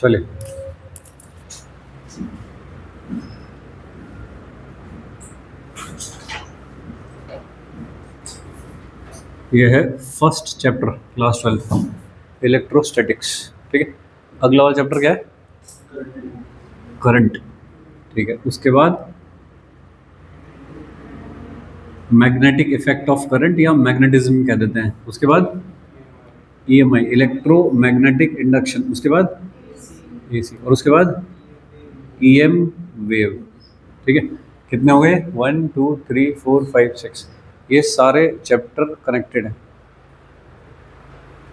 चले, ये है फर्स्ट चैप्टर क्लास 12 का, इलेक्ट्रोस्टैटिक्स। ठीक है, अगला वाला चैप्टर क्या है? करंट। ठीक है, उसके बाद मैग्नेटिक इफेक्ट ऑफ करंट या मैग्नेटिज्म कह देते हैं। उसके बाद ईएमआई, इलेक्ट्रोमैग्नेटिक इंडक्शन। उसके बाद एसी, और उसके बाद ईएम वेव। ठीक है, कितने हो गए? 1 2 3 4 5 6, ये सारे चैप्टर कनेक्टेड हैं।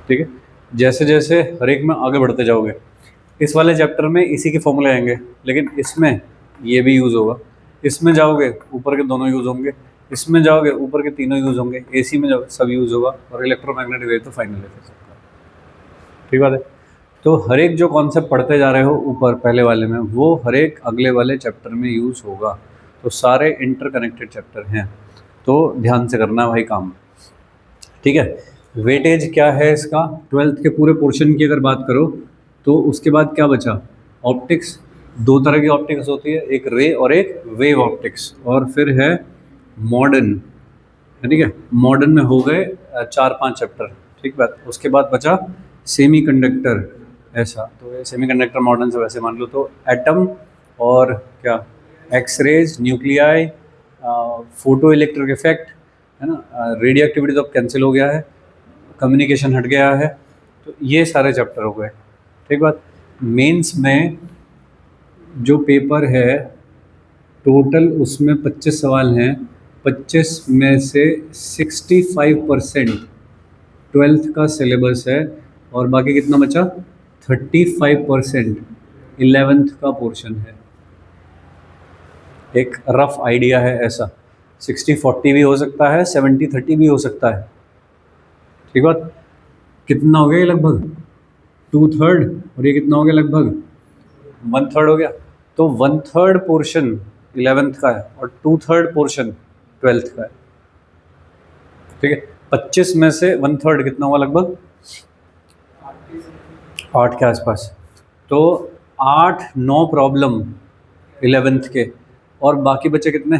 ठीक है, जैसे जैसे हर एक में आगे बढ़ते जाओगे, इस वाले चैप्टर में इसी के फॉर्मूले आएंगे, लेकिन इसमें ये भी यूज़ होगा। इसमें जाओगे ऊपर के दोनों यूज़ होंगे, इसमें जाओगे ऊपर के तीनों यूज़ होंगे, एसी में जाओगे सब यूज़ होगा, और इलेक्ट्रोमैग्नेटिक वेव तो फाइनल है फिर सबका। ठीक बात है। तो हर एक जो कॉन्सेप्ट पढ़ते जा रहे हो ऊपर पहले वाले में, वो हर एक अगले वाले चैप्टर में यूज़ होगा। तो सारे इंटरकनेक्टेड चैप्टर हैं, तो ध्यान से करना भाई काम। ठीक है, वेटेज क्या है इसका? 12th के पूरे पोर्शन की अगर बात करो तो उसके बाद क्या बचा? ऑप्टिक्स। दो तरह की ऑप्टिक्स होती है, एक रे और एक वेव ऑप्टिक्स। और फिर है मॉडर्न। ठीक है, मॉडर्न में हो गए 4-5 चैप्टर। ठीक बात। उसके बाद बचा सेमी कंडक्टर। ऐसा तो ये सेमी कंडक्टर मॉडर्न से वैसे मान लो तो एटम और क्या, X rays, nuclei, photo electric effect, है ना, रेडियो एक्टिविटी तो अब कैंसिल हो गया है, कम्युनिकेशन हट गया है। तो ये सारे चैप्टर हो गए। ठीक बात। मेंस में जो पेपर है टोटल उसमें 25 सवाल हैं, 25 में से 65% 12th का सिलेबस है, और बाकी कितना बचा? 35% 11th का पोर्शन है। एक रफ आइडिया है ऐसा, 60-40 भी हो सकता है, 70-30 भी हो सकता है। ठीक बात। कितना हो गया ये? लगभग 2/3, और ये कितना हो गया? लगभग 1/3 हो गया। तो 1/3 पोर्शन 11th का है और 2/3 पोर्शन 12th का है। ठीक है, 25 में से 1/3 कितना हुआ? लगभग 8 के आसपास। तो 8-9 प्रॉब्लम 11th के, और बाकी बचे कितने?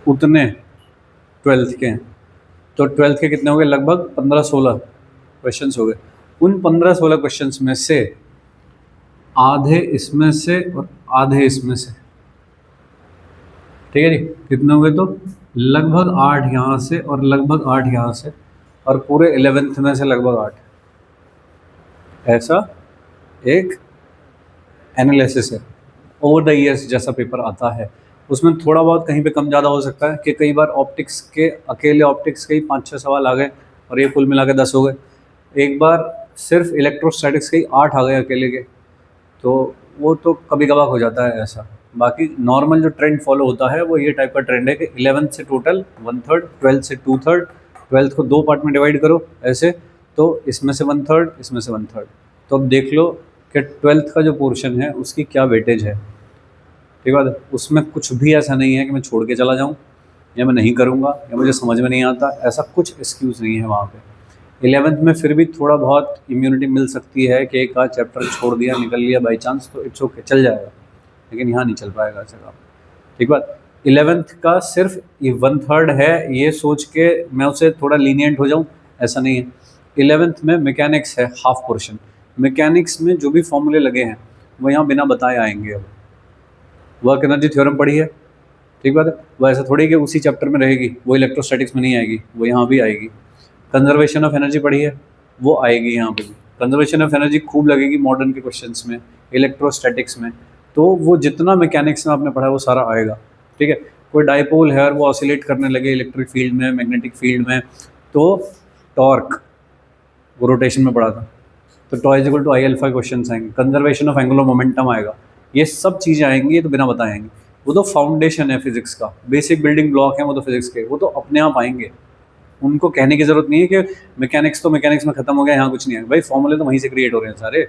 उतने 12th के हैं। तो 12th के कितने हो गए? लगभग 15-16 क्वेश्चंस हो गए। उन 15-16 क्वेश्चंस में से आधे इसमें से और आधे इसमें से। ठीक है जी, कितने हो गए? तो लगभग 8 यहाँ से और लगभग 8 यहाँ से, और पूरे 11th में से लगभग 8। ऐसा एक एनालिसिस है। ओवर द ईयर्स जैसा पेपर आता है, उसमें थोड़ा बहुत कहीं पे कम ज़्यादा हो सकता है कि कई बार ऑप्टिक्स के, अकेले ऑप्टिक्स के ही 5-6 सवाल आ गए और ये कुल मिला के 10 हो गए। एक बार सिर्फ इलेक्ट्रोस्टैटिक्स के ही 8 आ गए अकेले के, तो वो तो कभी कभार हो जाता है ऐसा। बाकी नॉर्मल जो ट्रेंड फॉलो होता है वो ये टाइप का ट्रेंड है कि 11th से टोटल 1/3, 12th से 2/3, 12th को 2 पार्ट में डिवाइड करो ऐसे, तो इसमें से 1/3, इसमें से 1/3। तो अब देख लो कि 12th का जो पोर्शन है उसकी क्या वेटेज है। ठीक बात है, उसमें कुछ भी ऐसा नहीं है कि मैं छोड़ के चला जाऊँ, या मैं नहीं करूँगा, या मुझे समझ में नहीं आता, ऐसा कुछ एक्सक्यूज़ नहीं है वहाँ पे। 11th में फिर भी थोड़ा बहुत इम्यूनिटी मिल सकती है कि एक आध चैप्टर छोड़ दिया, निकल लिया बाई चांस, तो इट्स ओके, चल जाएगा। लेकिन यहाँ नहीं चल पाएगा ऐसा काम। ठीक बात। 11th का सिर्फ ये 1/3 है, ये सोच के मैं उसे थोड़ा लीनियंट हो जाऊँ, ऐसा नहीं है। 11th में मैकेनिक्स है हाफ पोर्शन। मैकेनिक्स में जो भी फॉर्मूले लगे हैं वो यहाँ बिना बताए आएंगे। अब वर्क एनर्जी थ्योरम पढ़ी है, ठीक बात है, वो ऐसा थोड़ी कि उसी चैप्टर में रहेगी, वो इलेक्ट्रोस्टैटिक्स में नहीं आएगी, वो यहाँ भी आएगी। कंजर्वेशन ऑफ एनर्जी पढ़ी है, वो आएगी यहाँ पे भी। कंजर्वेशन ऑफ एनर्जी खूब लगेगी मॉडर्न के क्वेश्चंस में, इलेक्ट्रोस्टैटिक्स में। तो वो जितना मैकेनिक्स में आपने पढ़ा है वो सारा आएगा। ठीक है, कोई डाइपोल है और वो ऑसिलेट करने लगे इलेक्ट्रिक फील्ड में, मैग्नेटिक फील्ड में, तो टॉर्क, वो रोटेशन में पढ़ा था, तो tau is equal to I alpha question आएंगे। कंजर्वेशन ऑफ एंगुलर मोमेंटम आएगा। ये सब चीज़ें आएंगी, ये तो बिना बताए आएंगी। वो तो फाउंडेशन है फिजिक्स का, बेसिक बिल्डिंग ब्लॉक है वो तो फिजिक्स के, वो तो अपने आप आएंगे। उनको कहने की जरूरत नहीं है कि मैकेनिक्स तो मैकेनिक्स में खत्म हो गया, यहाँ कुछ नहीं है। भाई फॉर्मूले तो वहीं से क्रिएट हो रहे हैं सारे।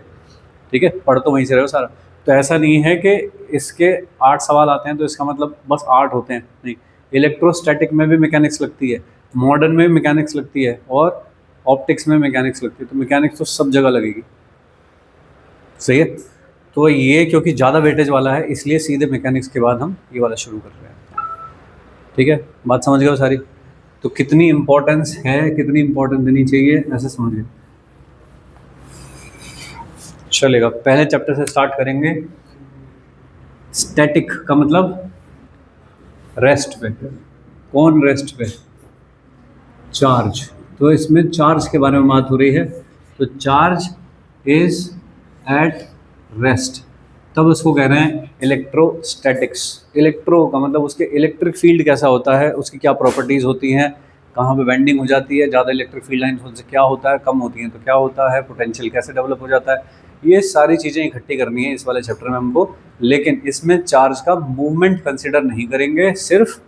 ठीक है, पढ़ तो वहीं से रहे हो सारा। तो ऐसा नहीं है कि इसके 8 सवाल आते हैं तो इसका मतलब बस 8 होते हैं, नहीं। इलेक्ट्रोस्टैटिक में भी मैकेनिक्स लगती है, मॉडर्न में भी मैकेनिक्स लगती है, और ऑप्टिक्स में मैकेनिक्स लगती है। तो मैकेनिक्स तो सब जगह लगेगी। सही है। तो ये क्योंकि ज़्यादा वेटेज वाला है इसलिए सीधे मैकेनिक्स के बाद हम ये वाला शुरू कर रहे हैं। ठीक है, बात समझ गए हो सारी। तो कितनी इंपॉर्टेंस है, कितनी इंपॉर्टेंस देनी चाहिए, ऐसे समझ गए। चलेगा, पहले चैप्टर से स्टार्ट करेंगे। स्टैटिक का मतलब रेस्ट पे। कौन रेस्ट पे? चार्ज। तो इसमें चार्ज के बारे में बात हो रही है। तो चार्ज इज एट रेस्ट, तब उसको कह रहे हैं इलेक्ट्रोस्टैटिक्स। इलेक्ट्रो का मतलब उसके इलेक्ट्रिक फील्ड कैसा होता है, उसकी क्या प्रॉपर्टीज़ होती हैं, कहाँ पे बेंडिंग हो जाती है, ज़्यादा इलेक्ट्रिक फील्ड लाइन होने से क्या होता है, कम होती हैं तो क्या होता है, पोटेंशियल कैसे डेवलप हो जाता है, ये सारी चीज़ें इकट्ठी करनी है इस वाले चैप्टर में हमको। लेकिन इसमें चार्ज का मूवमेंट कंसिडर नहीं करेंगे, सिर्फ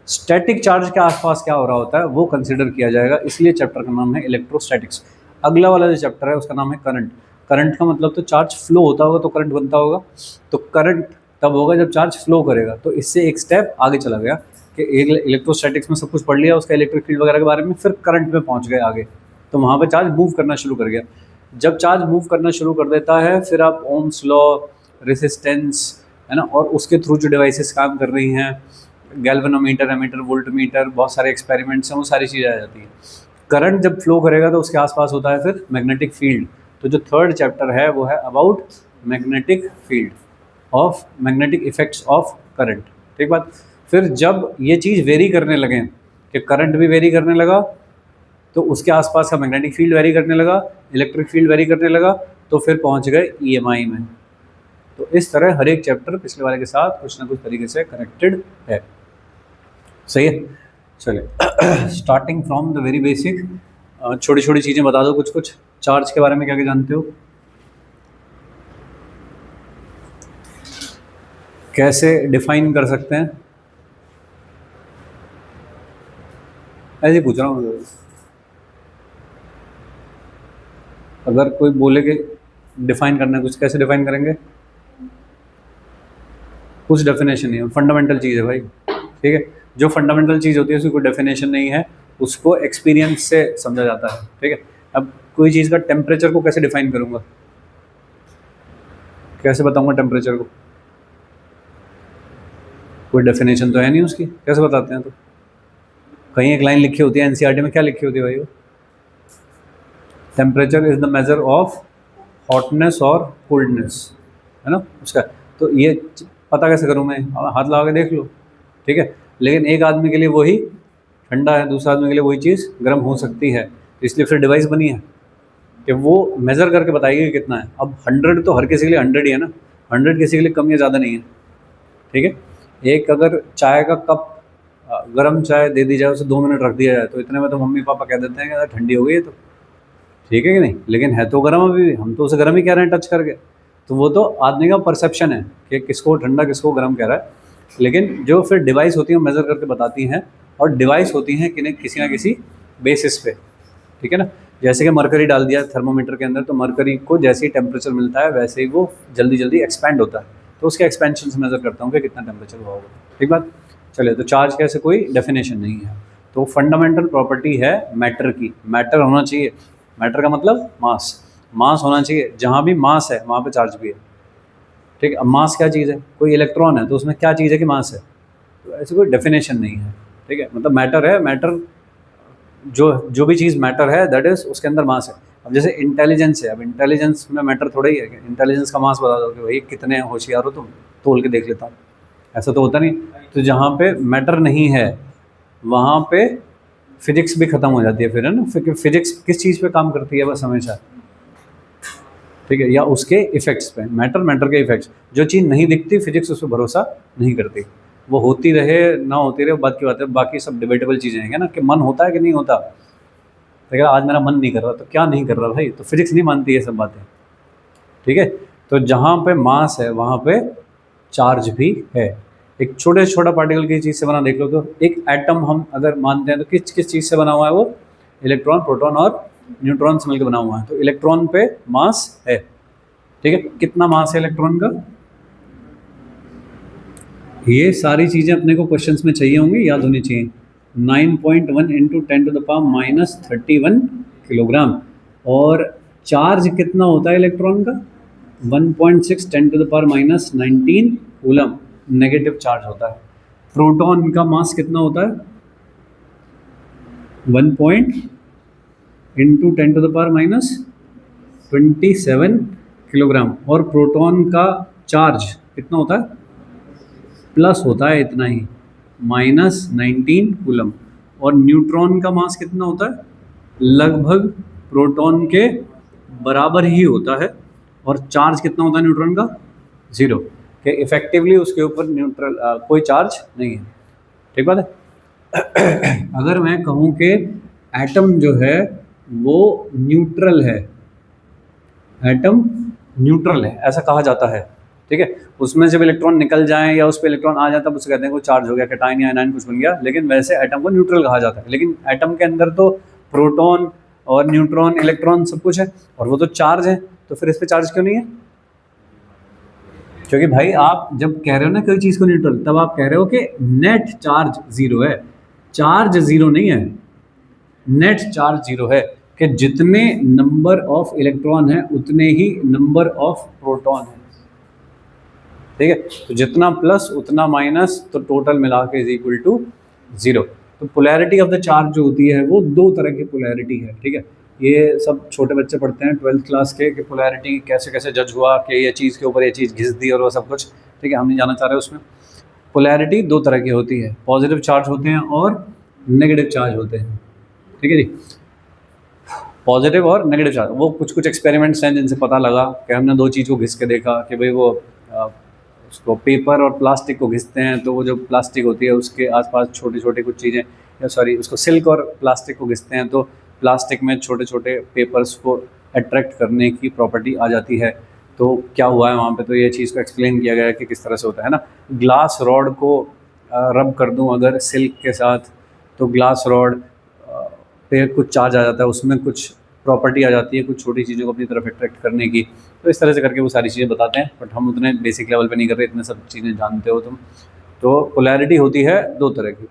स्टैटिक चार्ज के आसपास क्या हो रहा होता है वो कंसिडर किया जाएगा, इसलिए चैप्टर का नाम है इलेक्ट्रोस्टैटिक्स। अगला वाला जो चैप्टर है उसका नाम है करंट। करंट का मतलब तो चार्ज फ्लो होता होगा तो करंट बनता होगा। तो करंट तब होगा जब चार्ज फ्लो करेगा। तो इससे एक स्टेप आगे चला गया कि इलेक्ट्रोस्टैटिक्स में सब कुछ पढ़ लिया उसका इलेक्ट्रिक फील्ड वगैरह के बारे में, फिर करंट में पहुंच गए आगे। तो वहाँ पर चार्ज मूव करना शुरू कर गया। जब चार्ज मूव करना शुरू कर देता है फिर आप ओम्स लॉ, रेसिस्टेंस, है ना, और उसके थ्रू जो डिवाइसेस काम कर रही हैं, गैल्वेनोमीटर, एमीटर, वोल्टमीटर, बहुत सारे एक्सपेरिमेंट्स हैं, वो सारी चीज़ें आ जाती हैं। करंट जब फ्लो करेगा तो उसके आसपास होता है फिर मैग्नेटिक फील्ड। तो जो थर्ड चैप्टर है वो है about magnetic field of magnetic effects of current. ठीक बात। फिर जब ये चीज़ वेरी करने लगे कि करंट भी वेरी करने लगा तो उसके आसपास का मैग्नेटिक फील्ड वेरी करने लगा, इलेक्ट्रिक फील्ड वेरी करने लगा, तो फिर पहुंच गए ईएमआई में। तो इस तरह हर एक चैप्टर पिछले वाले के साथ कुछ ना कुछ तरीके से कनेक्टेड है। सही है। चलिए starting from the very basic, छोटी छोटी चीज़ें बता दो कुछ कुछ। चार्ज के बारे में क्या क्या जानते हो, कैसे डिफाइन कर सकते हैं, ऐसे ही पूछ रहा हूँ। अगर कोई बोले कि डिफाइन करना है कुछ, कैसे डिफाइन करेंगे? कुछ डेफिनेशन नहीं है, फंडामेंटल चीज़ है भाई। ठीक है, जो फंडामेंटल चीज़ होती है उसकी कोई डेफिनेशन नहीं है, उसको एक्सपीरियंस से समझा जाता है। ठीक है, अब कोई चीज़ का टेम्परेचर को कैसे डिफाइन करूँगा, कैसे बताऊँगा टेम्परेचर को? कोई डेफिनेशन तो है नहीं उसकी, कैसे बताते हैं? तो कहीं एक लाइन लिखी होती है एनसीईआरटी में, क्या लिखी होती है भाई वो? Temperature is the measure of hotness और कोल्डनेस, है ना उसका। तो ये पता कैसे करूँ मैं? हाथ लगा के देख लो। ठीक है, लेकिन एक आदमी के लिए वही ठंडा है, दूसरे आदमी के लिए वही चीज़ गर्म हो सकती है, इसलिए फिर डिवाइस बनी है कि वो मेज़र करके बताएगी कि कितना है। अब 100 तो हर किसी के लिए 100 ही है ना, 100 किसी के लिए कम या ज़्यादा नहीं है। ठीक है, एक अगर चाय का कप गर्म चाय दे दी जाए, उसे 2 मिनट रख दिया जाए तो इतने में तो मम्मी पापा कह देते हैं कि यार ठंडी हो गई है। तो ठीक है कि नहीं, लेकिन है तो गर्म अभी भी, हम तो उसे गर्म ही कह रहे हैं टच करके। तो वो तो आदमी का परसेप्शन है कि किसको ठंडा किसको गर्म कह रहा है। लेकिन जो फिर डिवाइस होती है मेज़र करके बताती हैं, और डिवाइस होती हैं कि किसी ना किसी बेसिस पे। ठीक है ना, जैसे कि मरकरी डाल दिया थर्मोमीटर के अंदर, तो मरकरी को जैसे ही टेम्परेचर मिलता है वैसे ही वो जल्दी जल्दी एक्सपैंड होता है, तो उसके एक्सपेंशन से मेज़र करता हूँ कि कितना टेम्परेचर हुआ होगा। ठीक बात। चलिए, तो चार्ज का ऐसे कोई डेफिनेशन नहीं है। तो फंडामेंटल प्रॉपर्टी है मैटर की, मैटर होना चाहिए। मैटर का मतलब मास, मास होना चाहिए। जहाँ भी मास है वहाँ पे चार्ज भी है। ठीक है, अब मास क्या चीज़ है? कोई इलेक्ट्रॉन है तो उसमें क्या चीज़ है कि मास है? तो ऐसे कोई डेफिनेशन नहीं है। ठीक है, मतलब मैटर है, मैटर जो भी चीज़ मैटर है दैट इज़ उसके अंदर मास है। अब जैसे इंटेलिजेंस है, अब इंटेलिजेंस में मैटर थोड़ा ही है कि इंटेलिजेंस का मास बता दो कि भाई कितने होशियार हो तुम, तोल के देख लेता हूँ, ऐसा तो होता नहीं। तो जहाँ पे मैटर नहीं है वहाँ पे फिजिक्स भी ख़त्म हो जाती है फिर, है ना। फिजिक्स किस चीज़ पे काम करती है बस हमेशा? ठीक है, या उसके इफेक्ट्स पे। मैटर के इफेक्ट्स, जो चीज़ नहीं दिखती फिजिक्स उस पर भरोसा नहीं करती। वो होती रहे ना होती रहे बात की बात है, बाकी सब डिबेटेबल चीज़ें हैं ना, कि मन होता है कि नहीं होता। तो अगर आज मेरा मन नहीं कर रहा तो क्या नहीं कर रहा भाई, तो फिजिक्स नहीं मानती ये सब बातें। ठीक है, तो जहाँ पे मास है वहाँ पे चार्ज भी है। एक छोटे से छोटा पार्टिकल की चीज़ से बना देख लो, तो एक एटम हम अगर मानते हैं तो किस किस चीज़ से बना हुआ है वो? इलेक्ट्रॉन, प्रोटॉन और न्यूट्रॉन से मिलकर बना हुआ है। तो इलेक्ट्रॉन पे मास है। ठीक है, कितना मास है इलेक्ट्रॉन का? ये सारी चीज़ें अपने को क्वेश्चंस में चाहिए होंगी, याद होनी चाहिए। 9.1 इंटू 10⁻31 किलोग्राम। और चार्ज कितना होता है इलेक्ट्रॉन का? 1.6 10⁻⁻19 कूलम नेगेटिव चार्ज होता है। प्रोटॉन का मास कितना होता है? 1 पॉइंट इंटू 10⁻⁻27 किलोग्राम। और प्रोटॉन का चार्ज कितना होता है? प्लस होता है इतना ही, -19 कूलम। और न्यूट्रॉन का मास कितना होता है? लगभग प्रोटॉन के बराबर ही होता है। और चार्ज कितना होता है न्यूट्रॉन का? 0, कि इफेक्टिवली उसके ऊपर न्यूट्रल कोई चार्ज नहीं है। ठीक बात है। अगर मैं कहूँ कि एटम जो है वो न्यूट्रल है, एटम न्यूट्रल है ऐसा कहा जाता है, ठीक है, उसमें जब इलेक्ट्रॉन निकल जाए या उस पर इलेक्ट्रॉन आ जाता है उसे कहते हैं कोई चार्ज हो गया, कैटायन या एनायन कुछ बन गया, लेकिन वैसे एटम को न्यूट्रल कहा जाता है। लेकिन एटम के अंदर तो प्रोटॉन और न्यूट्रॉन इलेक्ट्रॉन सब कुछ है और वो तो चार्ज है, तो फिर इस पर चार्ज क्यों नहीं है? क्योंकि भाई आप जब कह रहे हो ना कोई चीज़ को न्यूट्रल, तब आप कह रहे हो कि नेट चार्ज 0 है, चार्ज 0 नहीं है, नेट चार्ज 0 है, कि जितने नंबर ऑफ इलेक्ट्रॉन है उतने ही नंबर ऑफ प्रोटॉन है। ठीक है, तो जितना प्लस उतना माइनस, तो टोटल मिला के इज इक्वल टू 0। तो पोलैरिटी ऑफ द चार्ज जो होती है वो 2 तरह की पोलैरिटी है। ठीक है, ये सब छोटे बच्चे पढ़ते हैं 12th क्लास के कि पोलैरिटी कैसे कैसे जज हुआ कि ये चीज़ के ऊपर ये चीज़ घिस दी और वो सब कुछ। ठीक है, हम नहीं जाना चाह रहे उसमें। पोलैरिटी 2 तरह की होती है, पॉजिटिव चार्ज होते हैं और नेगेटिव चार्ज होते हैं। ठीक है जी, पॉजिटिव और नेगेटिव चार्ज। वो कुछ कुछ एक्सपेरिमेंट्स हैं जिनसे पता लगा कि हमने 2 चीज़ को घिस के देखा कि भाई वो उसको पेपर और प्लास्टिक को घिसते हैं तो वो जो प्लास्टिक होती है उसके आसपास छोटी छोटी कुछ चीज़ें, या सॉरी उसको सिल्क और प्लास्टिक को घिसते हैं तो प्लास्टिक में छोटे छोटे पेपर्स को अट्रैक्ट करने की प्रॉपर्टी आ जाती है। तो क्या हुआ है वहाँ पे, तो ये चीज़ को एक्सप्लेन किया गया है कि किस तरह से होता है ना। ग्लास रॉड को रब कर दूँ अगर सिल्क के साथ, तो ग्लास रॉड पे कुछ चार्ज आ जाता है, उसमें कुछ प्रॉपर्टी आ जाती है कुछ छोटी चीज़ों को अपनी तरफ अट्रैक्ट करने की। तो इस तरह से करके वो सारी चीज़ें बताते हैं, बट हम उतने बेसिक लेवल पे नहीं कर रहे, इतने सब चीज़ें जानते हो तुम। तो पोलैरिटी होती है 2 तरह की,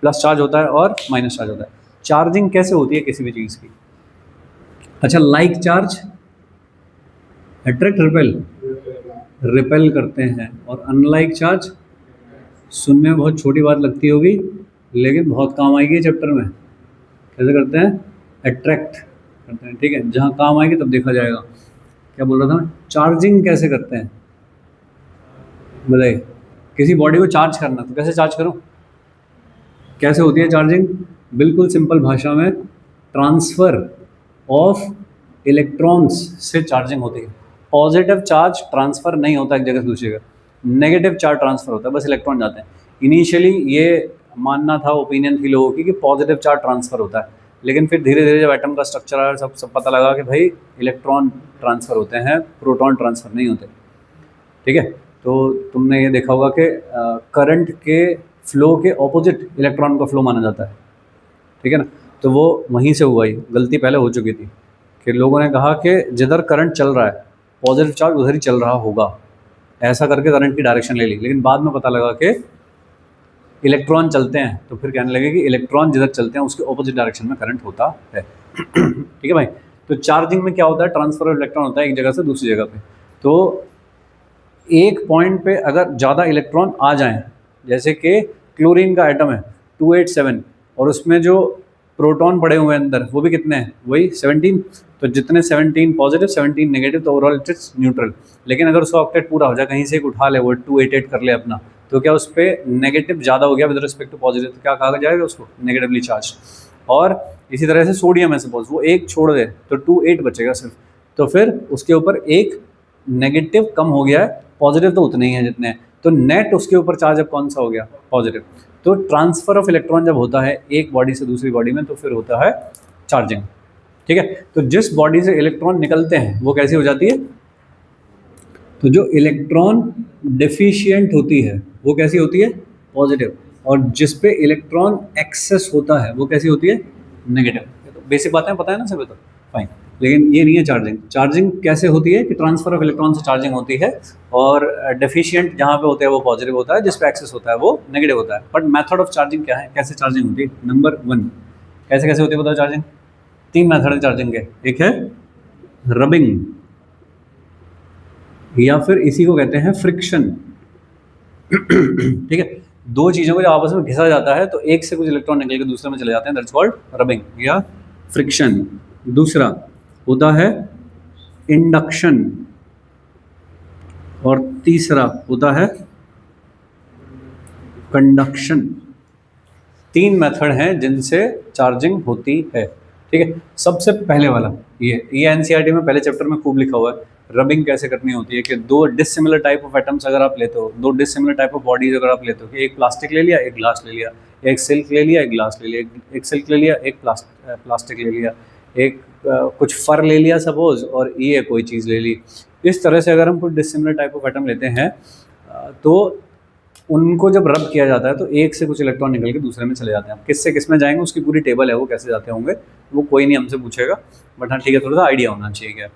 प्लस चार्ज होता है और माइनस चार्ज होता है। चार्जिंग कैसे होती है किसी भी चीज़ की? अच्छा, लाइक चार्ज अट्रैक्ट रिपेल करते हैं, और अनलाइक चार्ज, सुनने में बहुत छोटी बात लगती होगी लेकिन बहुत काम आएगी चैप्टर में। कैसे करते हैं? अट्रैक्ट करते हैं। ठीक है, जहाँ काम आएगी तब देखा जाएगा। क्या बोल रहा था मैं? चार्जिंग कैसे करते हैं बताइए। किसी बॉडी को चार्ज करना, तो कैसे चार्ज करूँ? कैसे होती है चार्जिंग? बिल्कुल सिंपल भाषा में, ट्रांसफ़र ऑफ इलेक्ट्रॉन्स से चार्जिंग होती है। पॉजिटिव चार्ज ट्रांसफ़र नहीं होता एक जगह से दूसरी जगह, नेगेटिव चार्ज ट्रांसफ़र होता है, बस इलेक्ट्रॉन जाते हैं। इनिशियली ये मानना था, ओपिनियन थी लोगों की कि पॉजिटिव चार्ज ट्रांसफ़र होता है, लेकिन फिर धीरे धीरे जब एटम का स्ट्रक्चर आया सब पता लगा कि भाई इलेक्ट्रॉन ट्रांसफ़र होते हैं, प्रोटॉन ट्रांसफ़र नहीं होते। ठीक है, तो तुमने ये देखा होगा कि करंट के फ्लो के ऑपोजिट इलेक्ट्रॉन का फ्लो माना जाता है। ठीक है ना, तो वो वहीं से हुआ ही, गलती पहले हो चुकी थी कि लोगों ने कहा कि जिधर करंट चल रहा है पॉजिटिव चार्ज उधर ही चल रहा होगा, ऐसा करके करंट की डायरेक्शन ले ली। लेकिन बाद में पता लगा कि इलेक्ट्रॉन चलते हैं, तो फिर कहने लगे कि इलेक्ट्रॉन जिधर चलते हैं उसके ऑपोजिट डायरेक्शन में करंट होता है। ठीक है भाई, तो चार्जिंग में क्या होता है? ट्रांसफर ऑफ इलेक्ट्रॉन होता है एक जगह से दूसरी जगह पे। तो एक पॉइंट पे अगर ज़्यादा इलेक्ट्रॉन आ जाएं, जैसे कि क्लोरीन का एटम है 287 और उसमें जो प्रोटॉन पड़े हुए हैं अंदर वो भी कितने हैं? वही 17। तो जितने 17 पॉजिटिव 17 नेगेटिव, तो ओवरऑल इट इज न्यूट्रल। लेकिन अगर उसका ऑक्टेट पूरा हो जाए, कहीं से एक उठा ले वो 288 कर ले अपना, तो क्या उस पर नेगेटिव ज़्यादा हो गया विद रिस्पेक्ट टू पॉजिटिव, तो क्या कहा जाएगा उसको? Negatively charge. और इसी तरह से सोडियम है, सपोज वो एक छोड़ दे तो 28 बचेगा सिर्फ, तो फिर उसके ऊपर एक नेगेटिव कम हो गया है, पॉजिटिव तो उतने ही हैं जितने हैं, तो नेट उसके ऊपर चार्ज अब कौन सा हो गया? पॉजिटिव। तो ट्रांसफ़र ऑफ इलेक्ट्रॉन जब होता है एक बॉडी से दूसरी बॉडी में, तो फिर होता है चार्जिंग। ठीक है, तो जिस बॉडी से इलेक्ट्रॉन निकलते हैं वो कैसी हो जाती है? तो जो इलेक्ट्रॉन डेफिशिएंट होती है वो कैसी होती है? पॉजिटिव। और जिस पे इलेक्ट्रॉन एक्सेस होता है वो कैसी होती है? नेगेटिव। तो बेसिक बातें पता है ना सभी? तो फाइन, लेकिन ये नहीं है चार्जिंग। चार्जिंग कैसे होती है कि ट्रांसफर ऑफ इलेक्ट्रॉन से चार्जिंग होती है, और डेफिशिएंट जहाँ पे होते हैं वो पॉजिटिव होता है, जिस पे एक्सेस होता है वो नेगेटिव होता है। बट मेथड ऑफ चार्जिंग क्या है, कैसे चार्जिंग होती है? नंबर 1, कैसे कैसे होती है बताओ चार्जिंग? 3 मेथड है चार्जिंग के। एक है रबिंग, या फिर इसी को कहते हैं फ्रिक्शन। ठीक है, दो चीज़ों को जब आपस में घिसा जाता है तो एक से कुछ इलेक्ट्रॉन निकल के दूसरे में चले जाते हैं, दैट्स कॉल्ड रबिंग या फ्रिक्शन। दूसरा होता है इंडक्शन और तीसरा होता है कंडक्शन। तीन मेथड हैं जिनसे चार्जिंग होती है। ठीक है, सबसे पहले वाला ये एनसीईआरटी में पहले चैप्टर में खूब लिखा हुआ है। रबिंग कैसे करनी होती है कि दो डिसिमिलर टाइप ऑफ एटम्स अगर आप लेते हो, दो डिसिमिलर टाइप ऑफ बॉडीज अगर आप लेते हो कि एक प्लास्टिक ले लिया, एक ग्लास ले लिया, एक सिल्क ले लिया, एक ग्लास ले लिया, एक सिल्क ले लिया, एक प्लास्टिक ले लिया, एक कुछ फर ले लिया सपोज, और ये कोई चीज़ ले ली। इस तरह से अगर हम कुछ डिसिमिलर टाइप ऑफ एटम लेते हैं तो उनको जब रब किया जाता है तो एक से कुछ इलेक्ट्रॉन निकल के दूसरे में चले जाते हैं। किससे किस में जाएंगे उसकी पूरी टेबल है, वो कैसे जाते होंगे वो कोई नहीं हमसे पूछेगा, बट हाँ ठीक है, थोड़ा सा आइडिया होना चाहिए क्या।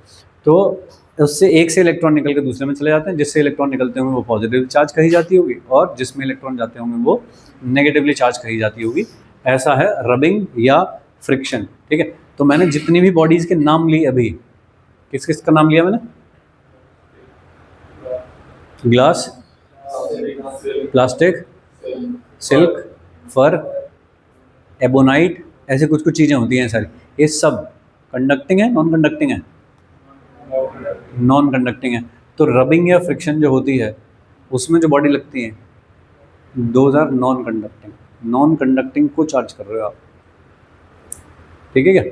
तो उससे एक से इलेक्ट्रॉन निकल के दूसरे में चले जाते हैं, जिससे इलेक्ट्रॉन निकलते होंगे वो पॉजिटिव चार्ज कही जाती होगी, और जिसमें इलेक्ट्रॉन जाते होंगे वो नेगेटिवली चार्ज कही जाती होगी। ऐसा है रबिंग या फ्रिक्शन। ठीक है, तो मैंने जितनी भी बॉडीज़ के नाम ली अभी, किस किस का नाम लिया मैंने? ग्लास, प्लास्टिक, सिल्क, फर, एबोनाइट, ऐसे कुछ कुछ चीज़ें होती हैं सारी। ये सब कंडक्टिंग है, नॉन कंडक्टिंग है? नॉन कंडक्टिंग है। तो रबिंग या फ्रिक्शन जो होती है उसमें जो बॉडी लगती है those are non conducting. Non conducting को चार्ज कर रहे हो आप। ठीक है क्या?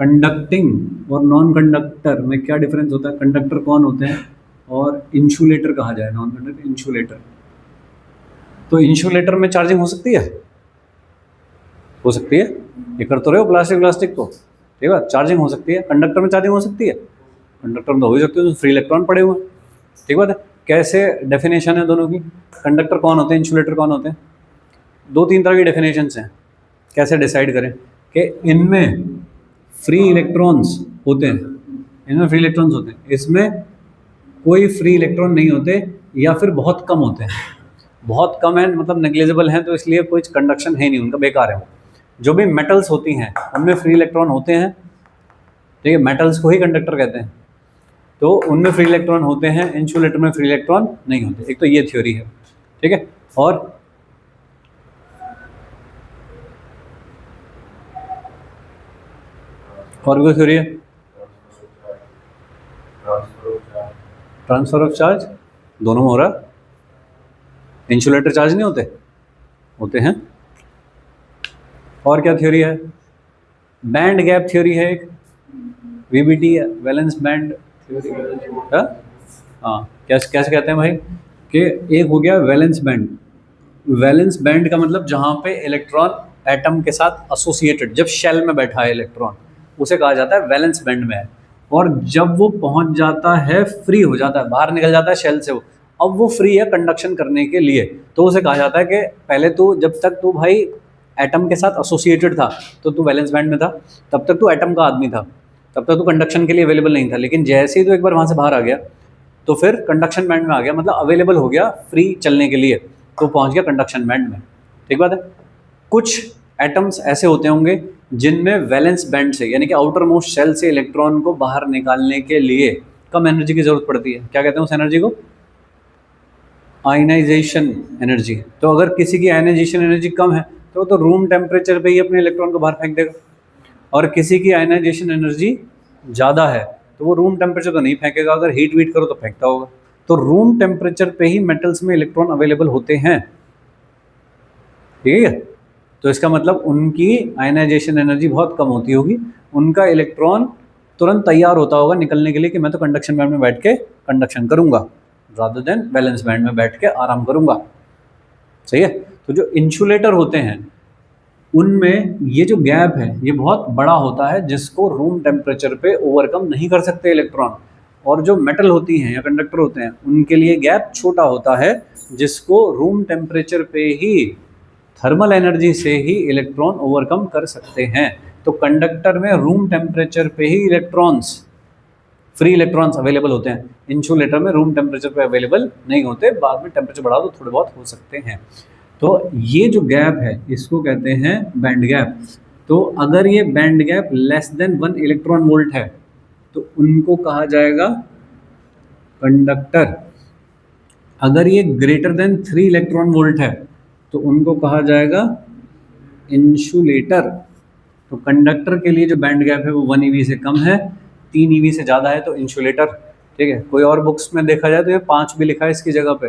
कंडक्टिंग और नॉन कंडक्टर में क्या डिफरेंस होता है? कंडक्टर कौन होते हैं और इंसुलेटर कहा जाए, नॉन कंडक्टर इंसुलेटर। तो इंसुलेटर में चार्जिंग हो सकती है? हो सकती है, ये कर तो रहे हो प्लास्टिक को, ठीक है, चार्जिंग हो सकती है। कंडक्टर में चार्जिंग हो सकती है? कंडक्टर में तो हो ही सकती है, तो फ्री इलेक्ट्रॉन पड़े हुए हैं। ठीक बात है। कैसे डेफिनेशन है दोनों की? कंडक्टर कौन होते हैं, इंसुलेटर कौन होते हैं? दो तीन तरह की डेफिनेशंस हैं। कैसे डिसाइड करें कि इनमें फ्री इलेक्ट्रॉन्स होते हैं, इनमें फ्री इलेक्ट्रॉन्स होते हैं, इसमें कोई फ्री इलेक्ट्रॉन नहीं होते, या फिर बहुत कम होते हैं। बहुत कम है मतलब नेग्लिजिबल हैं, तो इसलिए कोई कंडक्शन है नहीं उनका, बेकार है वो। जो भी मेटल्स होती हैं उनमें फ्री इलेक्ट्रॉन होते हैं। ठीक है, मेटल्स को ही कंडक्टर कहते हैं, तो उनमें फ्री इलेक्ट्रॉन होते हैं, इंसुलेटर में फ्री इलेक्ट्रॉन नहीं होते। एक तो ये थ्योरी है। ठीक है, और भी थ्योरी है, ट्रांसफर ऑफ चार्ज दोनों में हो रहा है। इंसुलेटर चार्ज नहीं होते, होते हैं। और क्या थ्योरी है? बैंड गैप थ्योरी है एक, वीबीटी है, वैलेंस बैंड थ्योरी। हाँ, कैसे कैसे कहते हैं भाई कि एक हो गया वैलेंस बैंड। वैलेंस बैंड का मतलब जहाँ पे इलेक्ट्रॉन एटम के साथ एसोसिएटेड, जब शेल में बैठा है इलेक्ट्रॉन, उसे कहा जाता है वैलेंस बैंड में है। और जब वो पहुँच जाता है, फ्री हो जाता है, बाहर निकल जाता है शेल से, वो अब वो फ्री है कंडक्शन करने के लिए, तो उसे कहा जाता है कि पहले तो जब तक तू भाई एटम के साथ एसोसिएटेड था तो तू वैलेंस बैंड में था, तब तक तू एटम का आदमी था, तब तक तू कंडक्शन के लिए अवेलेबल नहीं था। लेकिन जैसे ही तो एक बार वहाँ से बाहर आ गया तो फिर कंडक्शन बैंड में आ गया, मतलब अवेलेबल हो गया फ्री चलने के लिए, तो पहुँच गया कंडक्शन बैंड में। ठीक बात है। कुछ एटम्स ऐसे होते होंगे जिनमें वैलेंस बैंड से, यानी कि आउटर मोस्ट शेल से इलेक्ट्रॉन को बाहर निकालने के लिए कम एनर्जी की जरूरत पड़ती है। क्या कहते हैं उस एनर्जी को? Ionisation energy. तो अगर किसी की आयनाइजेशन एनर्जी कम है तो रूम टेम्परेचर पे ही अपने इलेक्ट्रॉन को बाहर फेंक देगा, और किसी की आयनाइजेशन एनर्जी ज़्यादा है तो वो रूम टेम्परेचर तो नहीं फेंकेगा, अगर हीट वीट करो तो फेंकता होगा। तो रूम टेम्परेचर पे ही मेटल्स में इलेक्ट्रॉन अवेलेबल होते हैं। ठीक है, तो इसका मतलब उनकी आयनाइजेशन एनर्जी बहुत कम होती होगी, उनका इलेक्ट्रॉन तुरंत तैयार होता होगा निकलने के लिए कि मैं तो कंडक्शन बैंड में बैठ के कंडक्शन करूंगा, रादर देन वैलेंस बैंड में बैठ के आराम करूंगा। सही है। तो जो इंसुलेटर होते हैं उनमें ये जो गैप है ये बहुत बड़ा होता है, जिसको रूम टेम्परेचर पे ओवरकम नहीं कर सकते इलेक्ट्रॉन। और जो मेटल होती हैं या कंडक्टर होते हैं उनके लिए गैप छोटा होता है, जिसको रूम टेम्परेचर पे ही थर्मल एनर्जी से ही इलेक्ट्रॉन ओवरकम कर सकते हैं। तो कंडक्टर में रूम टेम्परेचर पे ही इलेक्ट्रॉन्स, फ्री इलेक्ट्रॉन्स अवेलेबल होते हैं। इंसुलेटर में रूम टेम्परेचर पे अवेलेबल नहीं होते, बाद में टेम्परेचर बढ़ा तो थोड़े बहुत हो सकते हैं। तो ये जो गैप है इसको कहते हैं बैंड गैप। तो अगर ये band gap less than 1 electron volt है तो उनको कहा जाएगा कंडक्टर अगर ये ग्रेटर देन 3 इलेक्ट्रॉन वोल्ट है तो उनको कहा जाएगा इंसुलेटर। तो कंडक्टर के लिए जो बैंड गैप है वो 1 ईवी से कम है, 3 ईवी से ज़्यादा है तो इंसुलेटर। ठीक है, कोई और बुक्स में देखा जाए तो ये 5 भी लिखा है इसकी जगह पे।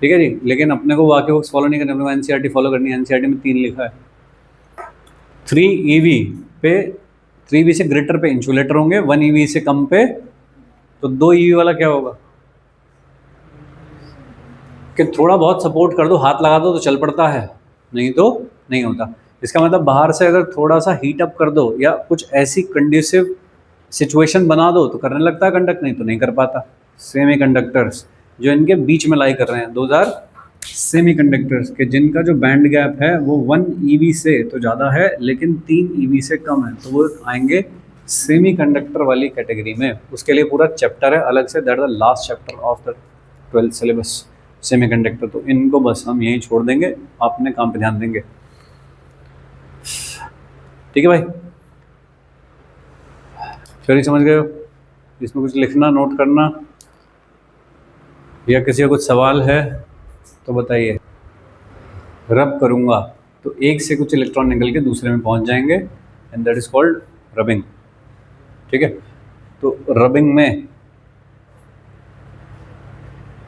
ठीक है जी, लेकिन अपने को बाकी बुक्स फॉलो नहीं करनी, अपने को एनसीईआरटी फॉलो करनी है। एनसीईआरटी में 3 लिखा है। 3 ईवी पे, 3 ईवी से ग्रेटर पे इंसुलेटर होंगे, 1 ईवी से कम पे तो 2 ईवी वाला क्या होगा कि थोड़ा बहुत सपोर्ट कर दो, हाथ लगा दो तो चल पड़ता है, नहीं तो नहीं होता। इसका मतलब बाहर से अगर थोड़ा सा हीट अप कर दो या कुछ ऐसी कंड्यूसिव सिचुएशन बना दो तो करने लगता है कंडक्ट, नहीं तो नहीं कर पाता। सेमी कंडक्टर्स जो इनके बीच में लाई कर रहे हैं, 2000 सेमी कंडक्टर्स के जिनका जो बैंड गैप है वो 1 ईवी से तो ज़्यादा है लेकिन 3 ईवी से कम है, तो वो आएंगे सेमी कंडक्टर वाली कैटेगरी में। उसके लिए पूरा चैप्टर है अलग से, that the last chapter of the 12th syllabus, semi conductor. तो इनको बस हम यहीं छोड़ देंगे, अपने काम पे ध्यान देंगे। ठीक है भाई, थ्योरी समझ गए हो? इसमें कुछ लिखना, नोट करना या किसी का कुछ सवाल है तो बताइए। रब करूँगा तो एक से कुछ इलेक्ट्रॉन निकल के दूसरे में पहुंच जाएंगे and that is called rubbing. ठीक है, तो रबिंग में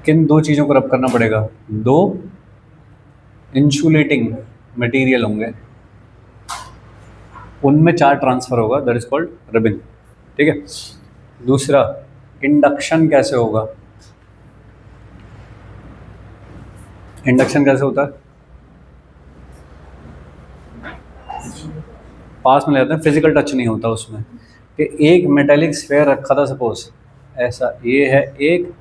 किन 2 चीज़ों को रब करना पड़ेगा? 2 इंसुलेटिंग मटेरियल होंगे, उनमें चार्ज ट्रांसफर होगा, दैट इज कॉल्ड रबिंग। ठीक है, दूसरा इंडक्शन कैसे होगा? इंडक्शन कैसे होता है? पास में ले जाते हैं, फिजिकल टच नहीं होता उसमें। कि एक मेटेलिक स्फेयर रखा था सपोज ऐसा, ये है एक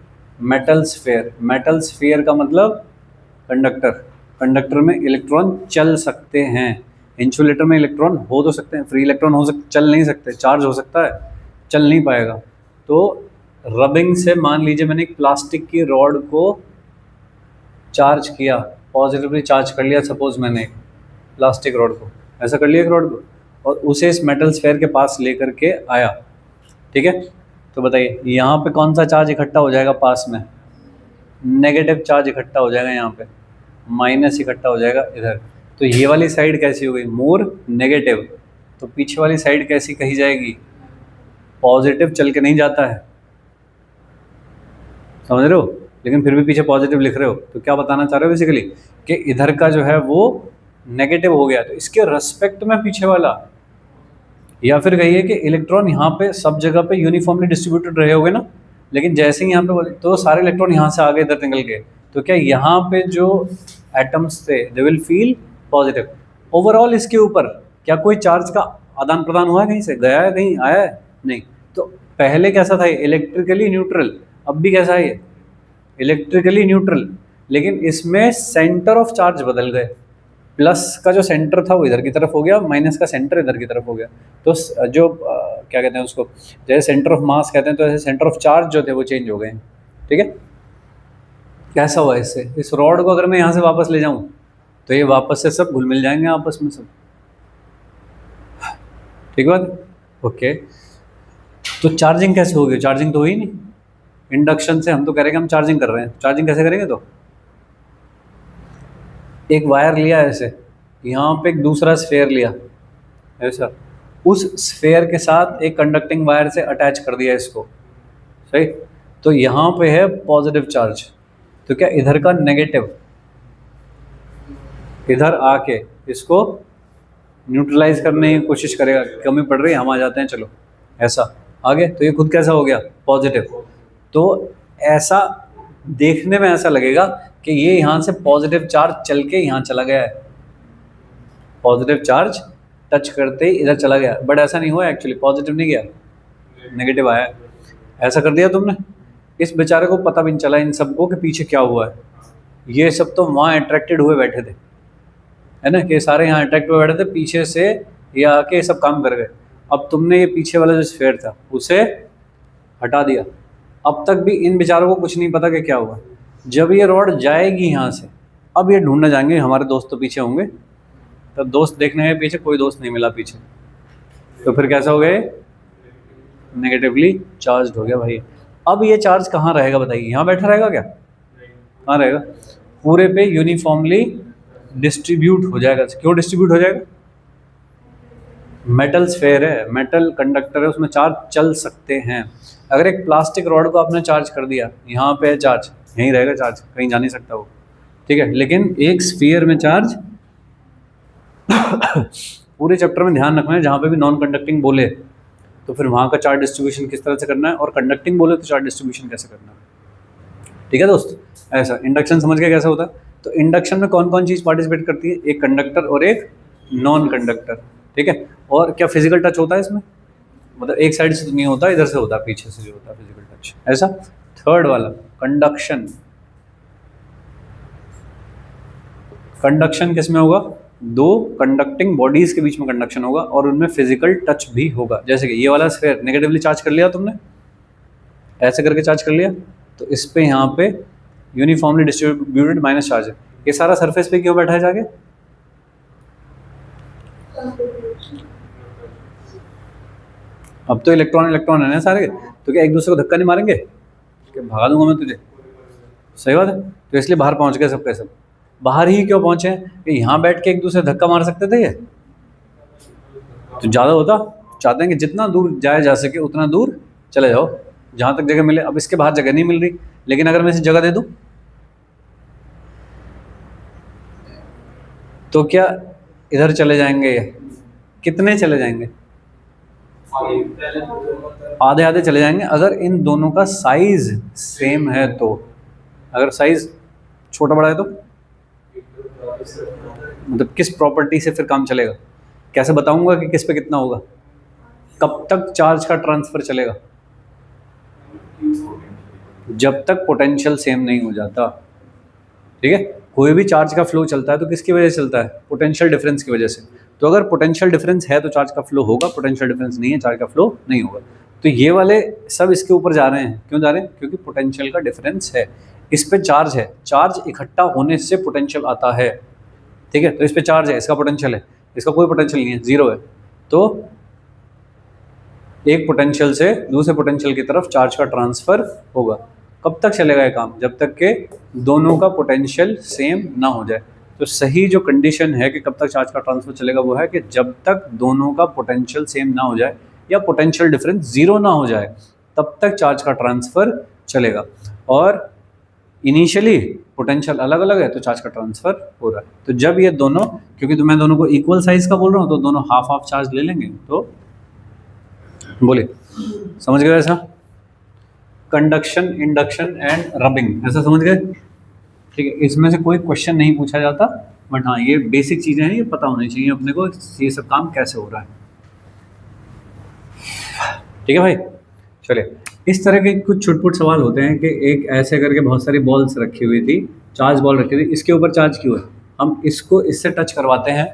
मेटल स्फेयर। मेटल स्फेयर का मतलब कंडक्टर, कंडक्टर में इलेक्ट्रॉन चल सकते हैं। इंसुलेटर में इलेक्ट्रॉन हो तो सकते हैं, फ्री इलेक्ट्रॉन हो सकते, चल नहीं सकते। चार्ज हो सकता है, चल नहीं पाएगा। तो रबिंग से मान लीजिए मैंने एक प्लास्टिक की रॉड को चार्ज किया, पॉजिटिवली चार्ज कर लिया सपोज मैंने प्लास्टिक रॉड को, ऐसा कर लिया एक रॉड को, और उसे इस मेटल स्फेयर के पास लेकर के आया। ठीक है, तो बताइए यहाँ पे कौन सा चार्ज इकट्ठा हो जाएगा पास में? नेगेटिव चार्ज इकट्ठा हो जाएगा, यहाँ पे माइनस इकट्ठा हो जाएगा इधर। तो ये वाली साइड कैसी हो गई? More negative. तो पीछे वाली साइड कैसी कही जाएगी? पॉजिटिव। चल के नहीं जाता है, समझ रहे हो? लेकिन फिर भी पीछे पॉजिटिव लिख रहे हो, तो क्या बताना चाह रहे हो बेसिकली कि इधर का जो है वो नेगेटिव हो गया, तो इसके रेस्पेक्ट में पीछे वाला, या फिर कहिए कि इलेक्ट्रॉन यहाँ पे सब जगह पे यूनिफॉर्मली डिस्ट्रीब्यूटेड रहे होंगे ना, लेकिन जैसे ही यहाँ पे बोले तो सारे इलेक्ट्रॉन यहाँ से आगे इधर निकल गए, तो क्या यहाँ पे जो एटम्स थे they will feel positive. Overall इसके ऊपर क्या कोई चार्ज का आदान प्रदान हुआ है? कहीं से गया है, कहीं आया है? नहीं। तो पहले कैसा था? Electrically neutral. अब भी कैसा है? ये इलेक्ट्रिकली न्यूट्रल, लेकिन इसमें सेंटर ऑफ चार्ज बदल गए। प्लस का जो सेंटर था वो इधर की तरफ हो गया, माइनस का सेंटर इधर की तरफ हो गया। तो जो क्या कहते हैं उसको, जैसे सेंटर ऑफ मास कहते हैं, तो ऐसे सेंटर ऑफ चार्ज जो थे वो चेंज हो गए। ठीक है, कैसा हुआ इससे? इस रॉड को अगर मैं यहाँ से वापस ले जाऊँ तो ये वापस से सब घुल मिल जाएंगे आपस में सब। ठीक बात? ओके, तो चार्जिंग कैसे होगी? चार्जिंग तो हुई नहीं इंडक्शन से। हम तो कह रहे हैं कि हम चार्जिंग कर रहे हैं, चार्जिंग कैसे करेंगे? तो एक वायर लिया ऐसे, यहाँ पे एक दूसरा स्फेयर लिया ऐसा, उस स्फेयर के साथ एक कंडक्टिंग वायर से अटैच कर दिया इसको, सही। तो यहाँ पे है पॉजिटिव चार्ज, तो क्या इधर का नेगेटिव इधर आके इसको न्यूट्रलाइज करने की कोशिश करेगा, कमी पड़ रही है, हम आ जाते हैं, चलो ऐसा आगे। तो ये खुद कैसा हो गया? पॉजिटिव। तो ऐसा देखने में ऐसा लगेगा कि ये यहाँ से पॉजिटिव चार्ज चल के यहाँ चला गया है, पॉजिटिव चार्ज टच करते ही इधर चला गया, बट ऐसा नहीं हुआ एक्चुअली, पॉजिटिव नहीं गया, नेगेटिव आया। ऐसा कर दिया तुमने, इस बेचारे को पता भी नहीं चला इन सबको कि पीछे क्या हुआ है। ये सब तो वहाँ अट्रैक्टेड हुए बैठे थे, है ना, कि सारे यहाँ अट्रैक्ट हुए बैठे थे, पीछे से ये आके सब काम कर गए। अब तुमने ये पीछे वाला जो स्फेयर था उसे हटा दिया। अब तक भी इन बेचारों को कुछ नहीं पता कि क्या हुआ। जब ये रॉड जाएगी यहाँ से, अब ये ढूंढने जाएंगे, हमारे दोस्त तो पीछे होंगे, तब दोस्त देखने गए पीछे, कोई दोस्त नहीं मिला पीछे, तो फिर कैसा हो गए? नेगेटिवली चार्ज हो गया भाई। अब ये चार्ज कहाँ रहेगा बताइए, यहाँ बैठा रहेगा क्या? कहाँ रहेगा? पूरे पे यूनिफॉर्मली डिस्ट्रीब्यूट हो जाएगा। क्यों डिस्ट्रीब्यूट हो जाएगा? मेटल स्फेयर है, मेटल कंडक्टर है, उसमें चार्ज चल सकते हैं। अगर एक प्लास्टिक रॉड को आपने चार्ज कर दिया, यहाँ पे है चार्ज, यहीं रहेगा चार्ज, कहीं जा नहीं सकता वो, ठीक है। लेकिन एक स्फीयर में चार्ज पूरे चैप्टर में ध्यान रखना है, जहाँ पे भी नॉन कंडक्टिंग बोले तो फिर वहाँ का चार्ज डिस्ट्रीब्यूशन किस तरह से करना है, और कंडक्टिंग बोले तो चार्ज डिस्ट्रीब्यूशन कैसे करना है। ठीक है दोस्त, ऐसा इंडक्शन समझ के कैसे होता है। तो इंडक्शन में कौन कौन चीज़ पार्टिसिपेट करती है? एक कंडक्टर और एक नॉन कंडक्टर, ठीक है। और क्या फिजिकल टच होता है इसमें? मतलब एक साइड से तो नहीं होता, इधर से होता है, पीछे से जो होता है फिजिकल टच, ऐसा। थर्ड वाला कंडक्शन, कंडक्शन किस में होगा? दो कंडक्टिंग बॉडीज के बीच में कंडक्शन होगा और उनमें फिजिकल टच भी होगा। जैसे कि ये वाला स्फीयर नेगेटिवली चार्ज कर लिया तुमने, ऐसे करके चार्ज कर लिया, तो इस पे यहाँ पे यूनिफॉर्मली डिस्ट्रीब्यूटेड माइनस चार्ज है। ये सारा सरफेस पे क्यों बैठा है जाके? अब तो इलेक्ट्रॉन इलेक्ट्रॉन है ना सारे, तो क्या एक दूसरे को धक्का नहीं मारेंगे कि भगा दूंगा मैं तुझे? सही बात है। तो इसलिए बाहर पहुंच गए सबके सब। बाहर ही क्यों पहुंचे? कि यहाँ बैठ के एक दूसरे धक्का मार सकते थे ये, तो ज़्यादा होता। चाहते हैं कि जितना दूर जाया जा सके उतना दूर चले जाओ, जहाँ तक जगह मिले। अब इसके बाहर जगह नहीं मिल रही, लेकिन अगर मैं इसे जगह दे दूँ तो क्या इधर चले जाएंगे? ये कितने चले जाएंगे? आधे आधे चले जाएंगे, अगर इन दोनों का साइज सेम है तो। अगर साइज छोटा बड़ा है तो मतलब किस प्रॉपर्टी से फिर काम चलेगा? कैसे बताऊंगा कि किस पे कितना होगा? कब तक चार्ज का ट्रांसफर चलेगा? जब तक पोटेंशियल सेम नहीं हो जाता, ठीक है। कोई भी चार्ज का फ्लो चलता है तो किसकी वजह से चलता है? पोटेंशियल डिफरेंस की वजह से। तो अगर पोटेंशियल डिफरेंस है तो चार्ज का फ्लो होगा, पोटेंशियल डिफरेंस नहीं है चार्ज का फ्लो नहीं होगा। तो ये वाले सब इसके ऊपर जा रहे हैं, क्यों जा रहे हैं? क्योंकि पोटेंशियल का डिफरेंस है। इस पे चार्ज है, चार्ज इकट्ठा होने से पोटेंशियल आता है, ठीक है। तो इस पे चार्ज है, इसका पोटेंशियल है, इसका कोई पोटेंशियल नहीं है, जीरो है। तो एक पोटेंशियल से दूसरे पोटेंशियल की तरफ चार्ज का ट्रांसफर होगा। कब तक चलेगा ये काम? जब तक के दोनों का पोटेंशियल सेम ना हो जाए। तो सही जो कंडीशन है कि कब तक चार्ज का ट्रांसफर चलेगा वो है कि जब तक दोनों का पोटेंशियल सेम ना हो जाए या पोटेंशियल डिफरेंस जीरो ना हो जाए, तब तक चार्ज का ट्रांसफर चलेगा। और इनिशियली पोटेंशियल अलग अलग है तो चार्ज का ट्रांसफर हो रहा है। तो जब ये दोनों, क्योंकि तो मैं दोनों को इक्वल साइज का बोल रहा हूँ, तो दोनों हाफ हाफ चार्ज ले लेंगे। तो बोले समझ गए ऐसा? कंडक्शन, इंडक्शन एंड रबिंग, ऐसा समझ गए? ठीक है, इसमें से कोई क्वेश्चन नहीं पूछा जाता, बट हाँ ये बेसिक चीज़ें हैं, ये पता होनी चाहिए अपने को, ये सब काम कैसे हो रहा है। ठीक है भाई, चलिए। इस तरह के कुछ छुटपुट सवाल होते हैं कि एक ऐसे करके बहुत सारी बॉल्स रखी हुई थी, चार्ज बॉल रखी थी, इसके ऊपर चार्ज क्यों है? हम इसको इससे टच करवाते हैं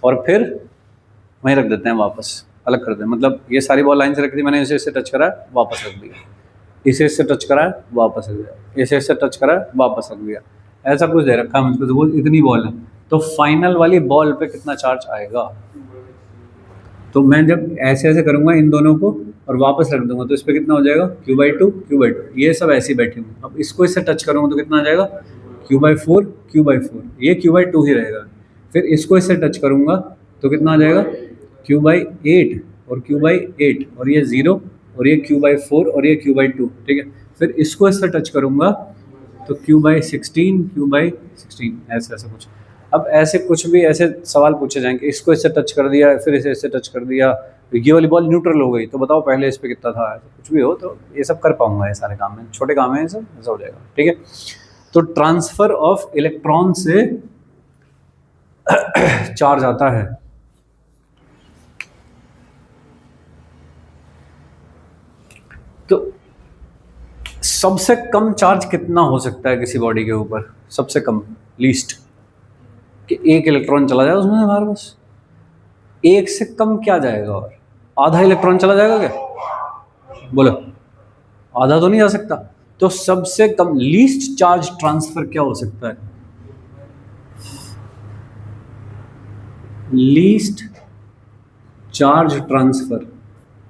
और फिर वहीं रख देते हैं, वापस अलग कर देते हैं। मतलब ये सारी बॉल लाइन से रखी थी, मैंने इसे इससे टच करा, वापस रख दिया, इसे इससे टच करा, वापस रख दिया, इसे इससे टच करा, वापस रख दिया। ऐसा कुछ दे रखा है मुझको, सपोज इतनी बॉल है, तो फाइनल वाली बॉल पे कितना चार्ज आएगा? तो मैं जब ऐसे ऐसे करूँगा इन दोनों को और वापस रख दूंगा, तो इस पर कितना हो जाएगा? Q/2 Q/2। ये सब ऐसे ही बैठे हुए। अब इसको इससे टच करूँगा तो कितना आ जाएगा? Q/4 Q/4। ये Q/2 ही रहेगा। फिर इसको इससे टच करूँगा तो कितना आ जाएगा? Q/8 और Q/8, और ये 0 और ये Q/4 और ये Q/2, ठीक है। फिर इसको इससे टच करूँगा तो Q/16 Q/16, ऐसे ऐसे कुछ। अब ऐसे कुछ भी ऐसे सवाल पूछे जाएंगे, इसको इससे टच कर दिया, फिर इसे इससे टच कर दिया, ये वाली बॉल न्यूट्रल हो गई, तो बताओ पहले इस पे कितना था? कुछ भी हो, तो ये सब कर पाऊंगा, ये सारे काम में छोटे काम है, ये सब ऐसा हो जाएगा, ठीक है। तो ट्रांसफर ऑफ इलेक्ट्रॉन से चार्ज आता है। तो सबसे कम चार्ज कितना हो सकता है किसी बॉडी के ऊपर? सबसे कम, लीस्ट, कि एक इलेक्ट्रॉन चला जाए उसमें हमारे पास। एक से कम क्या जाएगा? और आधा इलेक्ट्रॉन चला जाएगा क्या? बोलो, आधा तो नहीं जा सकता। तो सबसे कम लीस्ट चार्ज ट्रांसफर क्या हो सकता है? लीस्ट चार्ज ट्रांसफर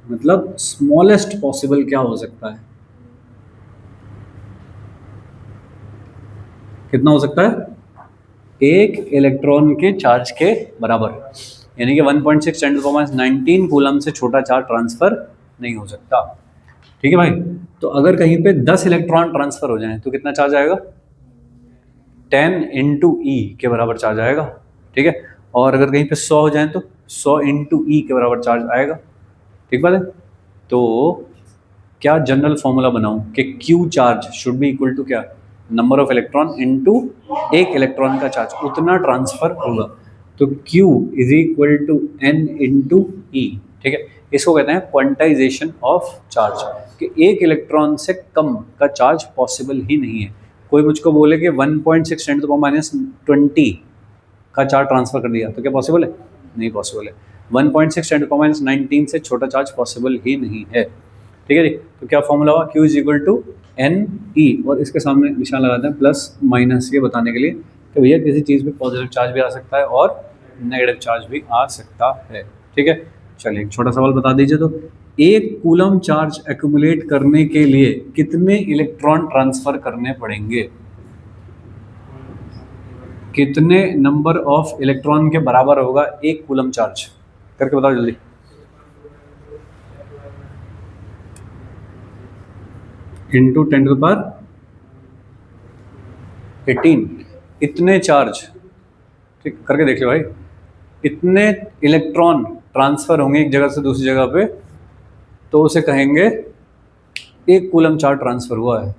मतलब स्मॉलेस्ट पॉसिबल क्या हो सकता है? कितना हो सकता है, एक इलेक्ट्रॉन के चार्ज के बराबर, यानी कि 1.6 × 10⁻19 कूलम से छोटा चार्ज ट्रांसफर नहीं हो सकता। ठीक है भाई, तो अगर कहीं पे 10 इलेक्ट्रॉन ट्रांसफर हो जाए तो कितना चार्ज आएगा, 10 × E के बराबर चार्ज आएगा। ठीक है, और अगर कहीं पे 100 हो जाए तो 100 × E के बराबर चार्ज आएगा। ठीक बात है, तो क्या जनरल फॉर्मूला बनाऊं कि Q charge should be equal to क्या, नंबर ऑफ इलेक्ट्रॉन इनटू एक इलेक्ट्रॉन का चार्ज, उतना ट्रांसफर होगा, तो Q is equal to N × E। ठीक है, इसको कहते हैं क्वांटाइजेशन ऑफ चार्ज, कि एक इलेक्ट्रॉन से कम का चार्ज पॉसिबल ही नहीं है। कोई मुझको बोले कि 1.6 × 10⁻20 का चार्ज ट्रांसफर कर दिया, तो क्या पॉसिबल है, नहीं पॉसिबल है। 1.6 × 10⁻19 से छोटा चार्ज पॉसिबल ही नहीं है। ठीक है जी, तो क्या फॉर्मूला हुआ, Q is equal to NE, और इसके सामने निशान लगाते हैं प्लस माइनस, ये बताने के लिए कि भैया किसी चीज़ पे पॉजिटिव चार्ज भी आ सकता है और नेगेटिव चार्ज भी आ सकता है। ठीक है, चलिए एक छोटा सवाल बता दीजिए, तो एक कूलम चार्ज एक्यूमुलेट करने के लिए कितने इलेक्ट्रॉन ट्रांसफर करने पड़ेंगे, कितने नंबर ऑफ इलेक्ट्रॉन के बराबर होगा एक कूलम चार्ज, करके बताओ जल्दी। इंटू 10⁻18, इतने चार्ज, ठीक करके देख लो भाई, इतने इलेक्ट्रॉन ट्रांसफर होंगे एक जगह से दूसरी जगह पे, तो उसे कहेंगे एक कूलम चार्ज ट्रांसफर हुआ है।